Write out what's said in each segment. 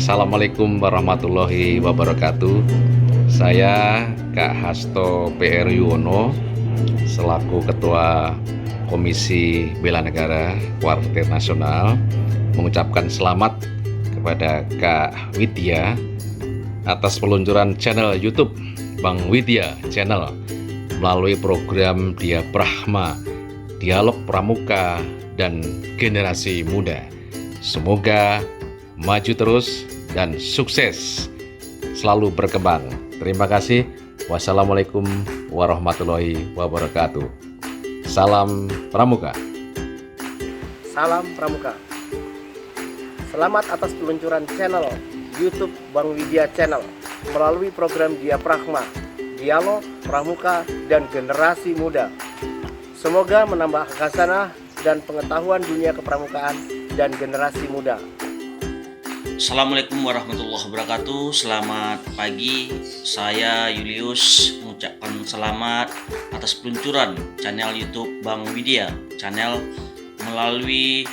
Assalamualaikum warahmatullahi wabarakatuh. Saya Kak Hasto PR Yuwono selaku Ketua Komisi Bela Negara Kuartir Nasional mengucapkan selamat kepada Kak Widya atas peluncuran channel YouTube Bang Widya Channel melalui program Dia Brahma, Dialog Pramuka dan Generasi Muda. Semoga maju terus dan sukses, selalu berkembang. Terima kasih. Wassalamualaikum warahmatullahi wabarakatuh. Salam Pramuka. Salam Pramuka. Selamat atas peluncuran channel YouTube Bang Widya Channel melalui program Dia Brahma, Dialog Pramuka dan Generasi Muda. Semoga menambah khasanah dan pengetahuan dunia kepramukaan dan generasi muda. Assalamualaikum warahmatullahi wabarakatuh. Selamat pagi, saya Julius mengucapkan selamat atas peluncuran channel YouTube Bang Widya Channel melalui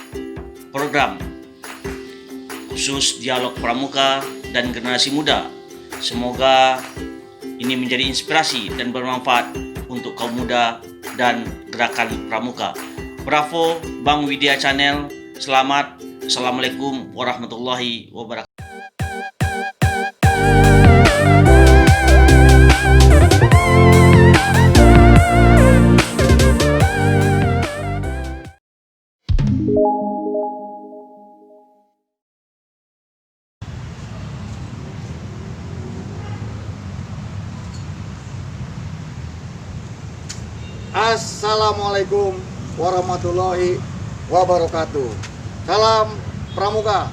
program khusus Dialog Pramuka dan Generasi Muda. Semoga ini menjadi inspirasi dan bermanfaat untuk kaum muda dan gerakan pramuka. Bravo Bang Widya Channel, selamat. Assalamualaikum warahmatullahi wabarakatuh. Assalamualaikum warahmatullahi wabarakatuh. Salam Pramuka.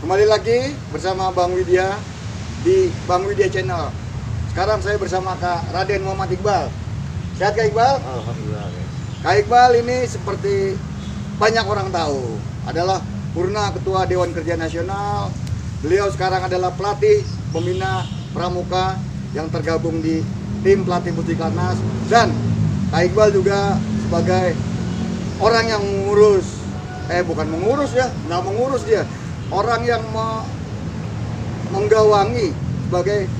Kembali lagi bersama Bang Widya di Bang Widya Channel. Sekarang saya bersama Kak Raden Muhammad Iqbal. Sehat Kak Iqbal? Alhamdulillah. Kak Iqbal ini seperti banyak orang tahu adalah Purna Ketua Dewan Kerja Nasional. Beliau sekarang adalah pelatih pembina pramuka yang tergabung di tim pelatih Pusiklatnas, dan Kak Iqbal juga sebagai orang yang mengurus, nggak mengurus dia, orang yang menggawangi sebagai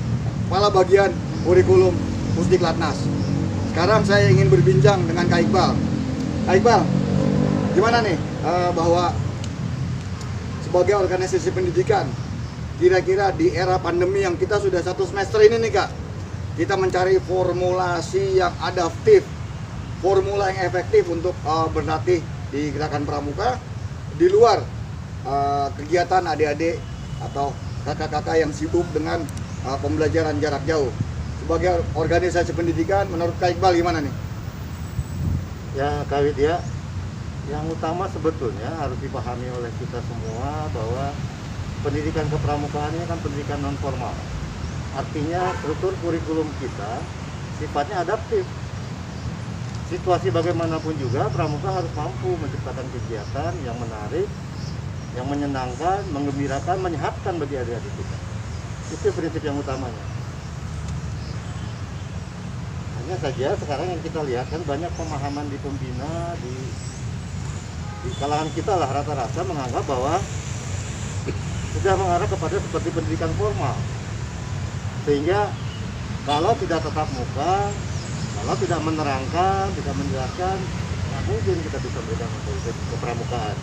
kepala bagian kurikulum Pusiklatnas. Sekarang saya ingin berbincang dengan Kak Iqbal. Kak Iqbal, gimana nih bahwa sebagai organisasi pendidikan, kira-kira di era pandemi yang kita sudah satu semester ini nih Kak, kita mencari formulasi yang adaptif, formula yang efektif untuk berlatih di gerakan pramuka di luar kegiatan adik-adik atau kakak-kakak yang sibuk dengan pembelajaran jarak jauh. Sebagai organisasi pendidikan, menurut Kak Iqbal gimana nih? Ya Kak Widya, yang utama sebetulnya harus dipahami oleh kita semua bahwa pendidikan kepramukaan ini kan pendidikan non formal. Artinya struktur kurikulum kita sifatnya adaptif. Situasi bagaimanapun juga pramuka harus mampu menciptakan kegiatan yang menarik, yang menyenangkan, menggembirakan, menyehatkan bagi adik-adik kita. Itu prinsip yang utamanya. Hanya saja sekarang yang kita lihat kan banyak pemahaman di pembina, di kalangan kita lah rata-rata menganggap bahwa sudah mengarah kepada seperti pendidikan formal. Sehingga kalau tidak tatap muka, kalau tidak menerangkan, tidak menjelaskan, nggak mungkin kita bisa berikan kepramukaan.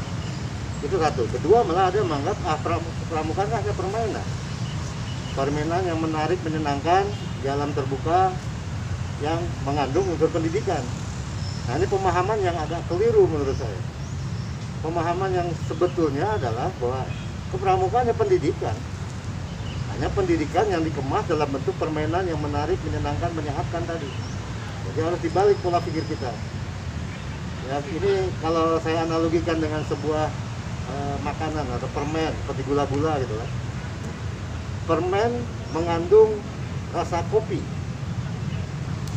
Itu satu. Kedua, malah ada yang menganggap kepramukaan hanya permainan. Permainan yang menarik, menyenangkan, di alam terbuka, yang mengandung unsur pendidikan. Nah, ini pemahaman yang agak keliru menurut saya. Pemahaman yang sebetulnya adalah bahwa kepramukaan hanya pendidikan. Hanya pendidikan yang dikemas dalam bentuk permainan yang menarik, menyenangkan, menyehatkan tadi. Jadi harus dibalik pola pikir kita. Ya, ini kalau saya analogikan dengan sebuah makanan atau permen seperti gula-gula gitu kan. Permen mengandung rasa kopi.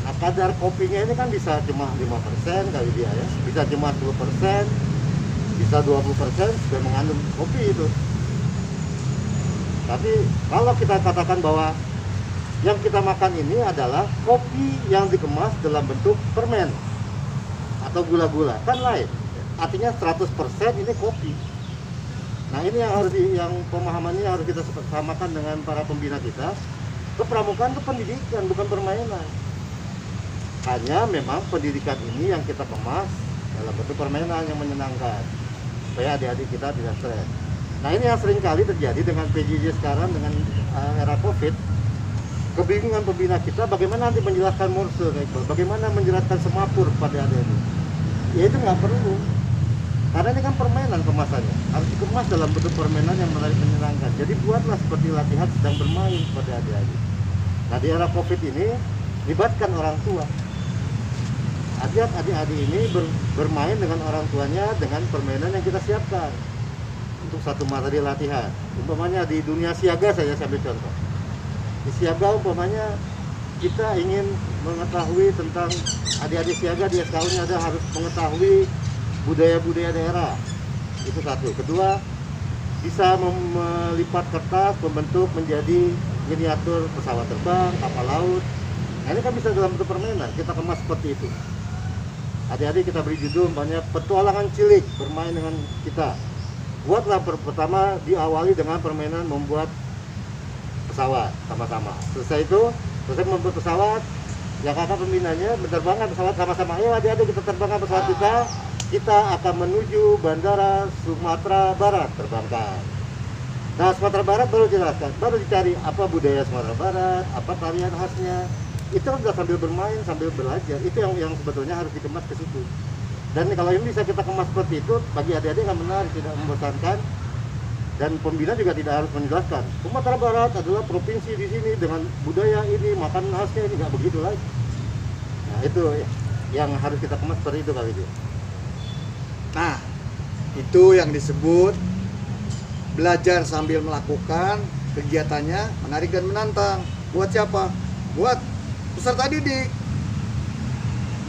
Nah, kadar kopinya ini kan bisa cuma 5% kali dia ya, bisa cuma 10%, bisa 20% sudah mengandung kopi itu. Tapi kalau kita katakan bahwa yang kita makan ini adalah kopi yang dikemas dalam bentuk permen atau gula-gula, kan lain. Artinya 100% ini kopi. Nah ini yang pemahamannya harus kita samakan dengan para pembina kita. Kepramukaan itu pendidikan, bukan permainan. Hanya memang pendidikan ini yang kita kemas dalam bentuk permainan yang menyenangkan, supaya adik-adik kita tidak stres. Nah ini yang sering kali terjadi dengan PJJ sekarang, dengan era COVID. Kebingungan pembina kita bagaimana nanti menjelaskan morse, bagaimana menjelaskan semapur pada adik-adik. Ya itu nggak perlu, karena ini kan permainan kemasannya, harus dikemas dalam bentuk permainan yang menarik, menyenangkan. Jadi buatlah seperti latihan sedang bermain pada adik-adik. Nah di era COVID ini libatkan orang tua. Adik-adik ini bermain dengan orang tuanya dengan permainan yang kita siapkan untuk satu materi latihan. Umpamanya di dunia siaga saya ambil contoh. Di siaga umpamanya kita ingin mengetahui tentang adik-adik siaga di SKU-nya ada harus mengetahui budaya-budaya daerah. Itu satu. Kedua, bisa melipat kertas membentuk menjadi miniatur pesawat terbang, kapal laut. Nah ini kan bisa dalam bentuk permainan, kita kemas seperti itu. Adik-adik kita beri judul umpamanya petualangan cilik bermain dengan kita. Buatlah pertama diawali dengan permainan membuat pesawat sama-sama. Selesai membuat pesawat, yang kakak pembinanya menerbangkan pesawat sama-sama. Ayo adik-adik kita terbangkan pesawat kita akan menuju bandara Sumatera Barat, terbangkan. Nah Sumatera Barat baru jelaskan, baru dicari apa budaya Sumatera Barat, apa tarian khasnya. Itu udah sambil bermain, sambil belajar. Itu yang sebetulnya harus dikemas ke situ. Dan kalau ini bisa kita kemas seperti itu, bagi adik-adik nggak menarik, tidak membosankan. Dan pembina juga tidak harus menjelaskan. Sumatera Barat adalah provinsi di sini dengan budaya ini, makanan khasnya ini, nggak begitu lagi. Nah itu yang harus kita kemas seperti itu kali itu. Nah, itu yang disebut belajar sambil melakukan kegiatannya menarik dan menantang. Buat siapa? Buat peserta didik.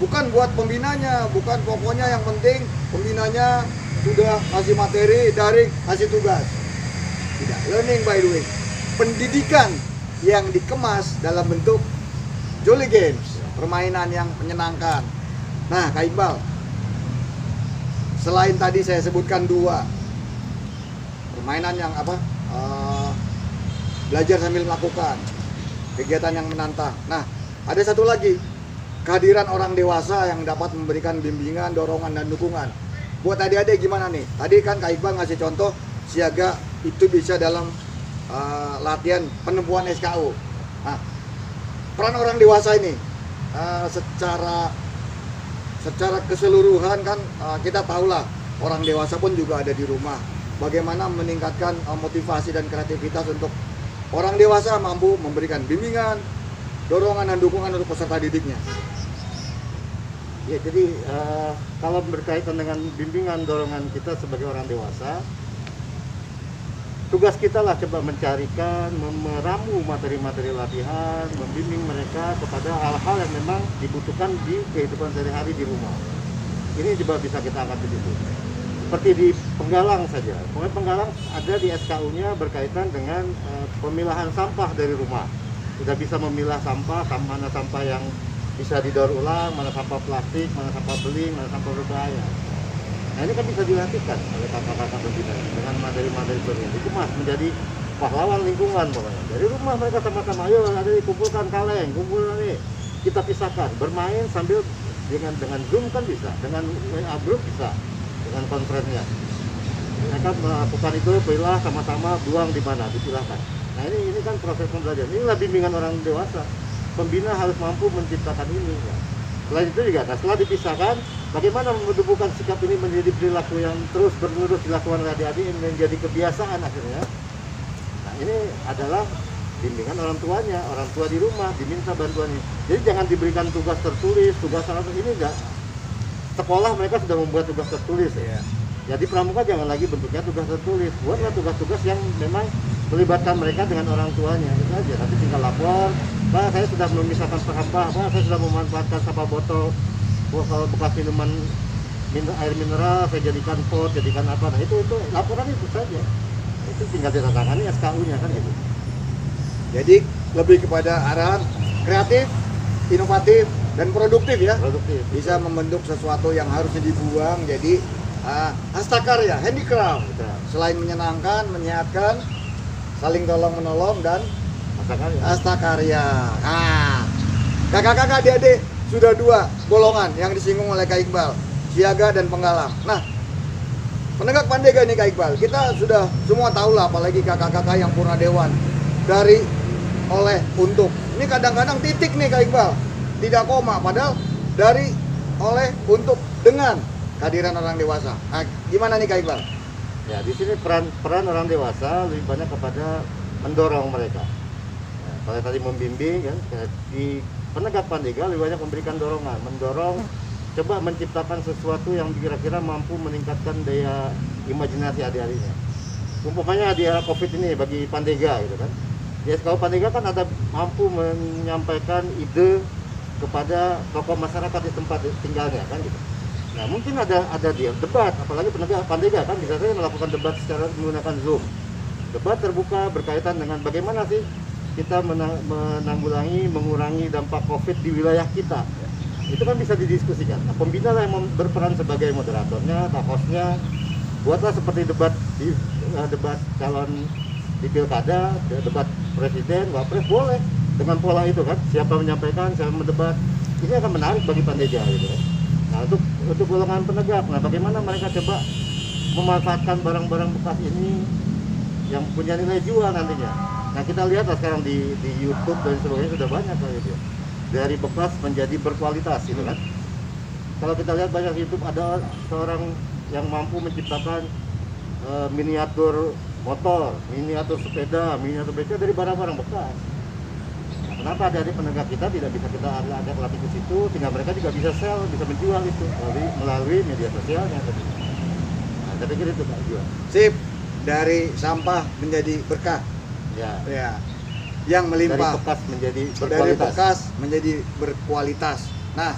Bukan buat pembinanya, bukan pokoknya yang penting pembinanya sudah kasih materi, daring, kasih tugas. Tidak, learning by doing. Pendidikan yang dikemas dalam bentuk jolly games, permainan yang menyenangkan. Nah, Kak Iqbal, selain tadi saya sebutkan dua permainan yang belajar sambil melakukan kegiatan yang menantang. Nah, ada satu lagi, kehadiran orang dewasa yang dapat memberikan bimbingan, dorongan, dan dukungan. Buat adik-adik gimana nih? Tadi kan Kak Iqbal ngasih contoh siaga itu bisa dalam latihan penempuhan SKU. Nah, peran orang dewasa ini secara keseluruhan kan kita tahulah orang dewasa pun juga ada di rumah. Bagaimana meningkatkan motivasi dan kreativitas untuk orang dewasa mampu memberikan bimbingan, dorongan dan dukungan untuk peserta didiknya. Ya, jadi kalau berkaitan dengan bimbingan dorongan kita sebagai orang dewasa, tugas kita lah coba mencarikan, meramu materi-materi latihan, membimbing mereka kepada hal-hal yang memang dibutuhkan di kehidupan sehari-hari di rumah. Ini coba bisa kita angkat di situ. Seperti di penggalang saja. Pokoknya penggalang ada di SKU-nya berkaitan dengan pemilahan sampah dari rumah. Sudah bisa memilah sampah, mana sampah yang bisa didaur ulang, mana sampah plastik, mana sampah beling, mana sampah berbahaya. Nah ini kan bisa dilatihkan oleh kakak-kakak pembina dengan materi-materi seperti ini. Dikemas menjadi pahlawan lingkungan pokoknya. Dari rumah mereka sama-sama, ayo ada dikumpulkan kaleng, kumpulkan nih. Kita pisahkan, bermain sambil dengan Zoom kan bisa, dengan WA group bisa, dengan konferensinya. Mereka melakukan itu, pilih sama-sama, buang di mana, disilahkan. Nah ini kan proses pembelajaran. Inilah bimbingan orang dewasa. Pembina harus mampu menciptakan ini. Ya. Selain itu juga, setelah dipisahkan, bagaimana menumbuhkan sikap ini menjadi perilaku yang terus menerus dilakukan oleh adik-adik menjadi kebiasaan akhirnya. Nah ini adalah bimbingan orang tuanya, orang tua di rumah diminta bantuannya. Jadi jangan diberikan tugas tertulis, tugas ini enggak. Sekolah mereka sudah membuat tugas tertulis ya. Jadi pramuka jangan lagi bentuknya tugas tertulis. Buatlah tugas-tugas yang memang melibatkan mereka dengan orang tuanya, itu aja. Nanti tinggal lapor, Pak saya sudah memisahkan sampah, Pak saya sudah memanfaatkan sampah botol bekas minuman air mineral, saya jadikan pot, jadikan apa. Nah itu laporan itu saja. Itu tinggal ditandatangani SKU-nya kan gitu. Jadi lebih kepada arahan kreatif, inovatif, dan produktif ya. Produktif. Bisa membentuk sesuatu yang harusnya dibuang jadi Hastakarya, handicraft. Gitu. Selain menyenangkan, menyehatkan, saling tolong menolong dan hastakarya. Nah, kakak-kakak, adik-adik, sudah 2 golongan yang disinggung oleh Kak Iqbal, siaga dan penggalang. Nah, penegak Pandega nih Kak Iqbal, kita sudah semua tahu lah, apalagi kakak-kakak yang purna dewan, dari, oleh, untuk. Ini kadang-kadang titik nih Kak Iqbal, tidak koma, padahal dari, oleh, untuk, dengan kehadiran orang dewasa. Nah, gimana nih Kak Iqbal? Ya, di sini peran orang dewasa lebih banyak kepada mendorong mereka. Ya, kalau tadi membimbing kan, di penegak Pandega lebih banyak memberikan dorongan, mendorong, coba menciptakan sesuatu yang kira-kira mampu meningkatkan daya imajinasi adik-adiknya. Umpamanya di era Covid ini bagi Pandega gitu kan. Ya, kalau Pandega kan ada mampu menyampaikan ide kepada tokoh masyarakat di tempat tinggalnya kan gitu. Nah, mungkin ada dia debat, apalagi penegak Pandega kan bisa saja melakukan debat secara menggunakan Zoom. Debat terbuka berkaitan dengan bagaimana sih kita menanggulangi, mengurangi dampak Covid di wilayah kita. Itu kan bisa didiskusikan. Nah, pembina lah yang berperan sebagai moderatornya, hostnya. Buatlah seperti debat calon di pilkada, debat presiden, wapres, boleh dengan pola itu kan. Siapa menyampaikan, siapa mendebat. Ini akan menarik bagi Pandega gitu kan. Nah, untuk golongan penegak, nah bagaimana mereka coba memanfaatkan barang-barang bekas ini yang punya nilai jual nantinya. Nah, kita lihat lah sekarang di YouTube dan sebagainya sudah banyak lah gitu. Dari bekas menjadi berkualitas gitu kan. Kalau kita lihat banyak YouTube ada seorang yang mampu menciptakan miniatur motor, miniatur sepeda, miniatur beca dari barang-barang bekas. Nah, kenapa dari penegak kita tidak bisa kita agak latih ke situ sehingga mereka juga bisa sell, bisa menjual itu melalui media sosialnya tadi. Nah, saya pikir itu Pak jual. Sip, dari sampah menjadi berkah. Ya. Yang melimpah. Dari bekas menjadi berkualitas. Dari bekas menjadi berkualitas. Nah,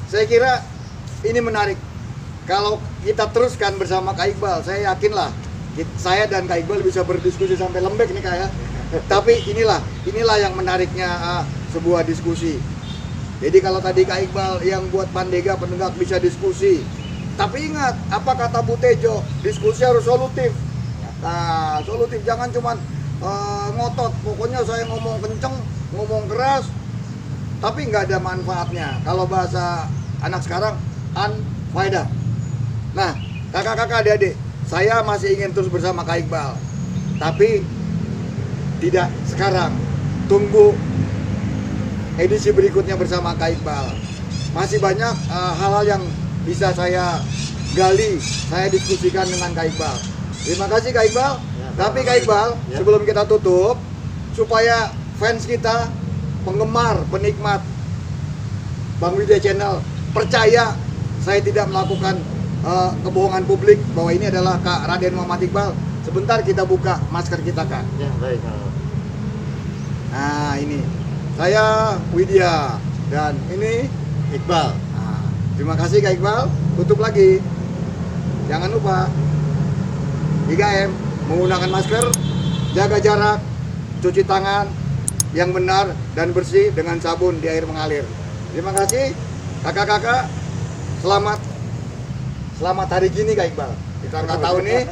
saya kira ini menarik. Kalau kita teruskan bersama Kak Iqbal, saya yakinlah saya dan Kak Iqbal bisa berdiskusi sampai lembek nih Kak ya. Tapi inilah yang menariknya sebuah diskusi. Jadi kalau tadi Kak Iqbal yang buat Pandega penegak bisa diskusi. Tapi ingat, apa kata Bu Tejo? Diskusi harus solutif. Nah, solutif, jangan cuman ngotot. Pokoknya saya ngomong kenceng, ngomong keras, tapi nggak ada manfaatnya. Kalau bahasa anak sekarang, unfaedah. Nah, kakak-kakak, adik-adik, saya masih ingin terus bersama Kak Iqbal. Tapi tidak sekarang. Tunggu edisi berikutnya bersama Kak Iqbal. Masih banyak hal-hal yang bisa saya gali, saya diskusikan dengan Kak Iqbal. Terima kasih Kak Iqbal. Tapi Kak Iqbal, sebelum kita tutup, supaya fans kita, penggemar, penikmat Bang Widya Channel percaya saya tidak melakukan kebohongan publik bahwa ini adalah Kak Raden Muhammad Iqbal. Sebentar kita buka masker kita Kak. Ya, baik. Nah, ini saya Widya dan ini Iqbal. Nah, terima kasih Kak Iqbal. Tutup lagi. Jangan lupa 3M, menggunakan masker, jaga jarak, cuci tangan yang benar dan bersih dengan sabun di air mengalir. Terima kasih kakak-kakak. Selamat hari gini Kak Iqbal. Kita nggak tahu nih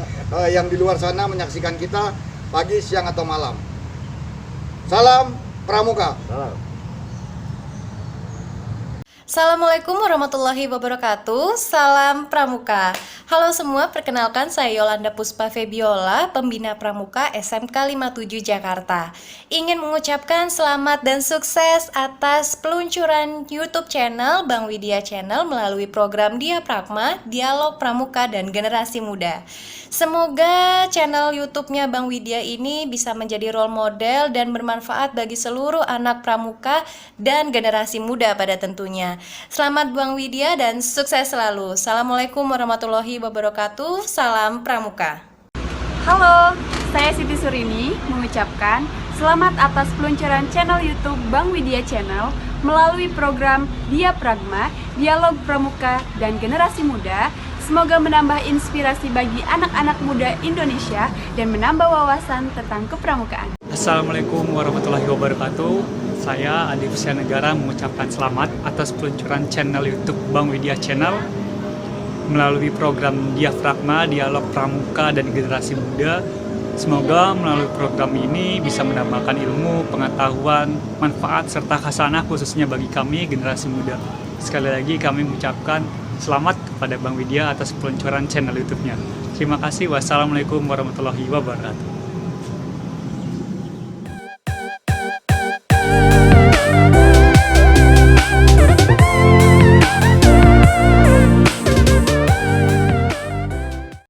yang di luar sana menyaksikan kita pagi, siang atau malam. Salam Pramuka. Salam. Assalamualaikum warahmatullahi wabarakatuh. Salam Pramuka. Halo semua, perkenalkan saya Yolanda Puspa Febiola, pembina Pramuka SMK 57 Jakarta. Ingin mengucapkan selamat dan sukses atas peluncuran YouTube channel Bang Widya Channel melalui program Dia Pragma, Dialog Pramuka dan Generasi Muda. Semoga channel YouTube-nya Bang Widya ini bisa menjadi role model dan bermanfaat bagi seluruh anak Pramuka dan generasi muda pada tentunya. Selamat Bang Widya dan sukses selalu. Assalamualaikum warahmatullahi wabarakatuh. Salam Pramuka. Halo, saya Siti Surini mengucapkan selamat atas peluncuran channel YouTube Bang Widya Channel melalui program Dia Pragma, Dialog Pramuka dan Generasi Muda. Semoga menambah inspirasi bagi anak-anak muda Indonesia dan menambah wawasan tentang kepramukaan. Assalamualaikum warahmatullahi wabarakatuh. Saya Adi Negara mengucapkan selamat atas peluncuran channel YouTube Bang Widya Channel. melalui program Diafragma, Dialog Pramuka dan Generasi Muda. Semoga melalui program ini bisa menambahkan ilmu, pengetahuan, manfaat, serta khasanah khususnya bagi kami generasi muda. Sekali lagi kami mengucapkan selamat kepada Bang Widya atas peluncuran channel YouTube-nya. Terima kasih. Wassalamualaikum warahmatullahi wabarakatuh.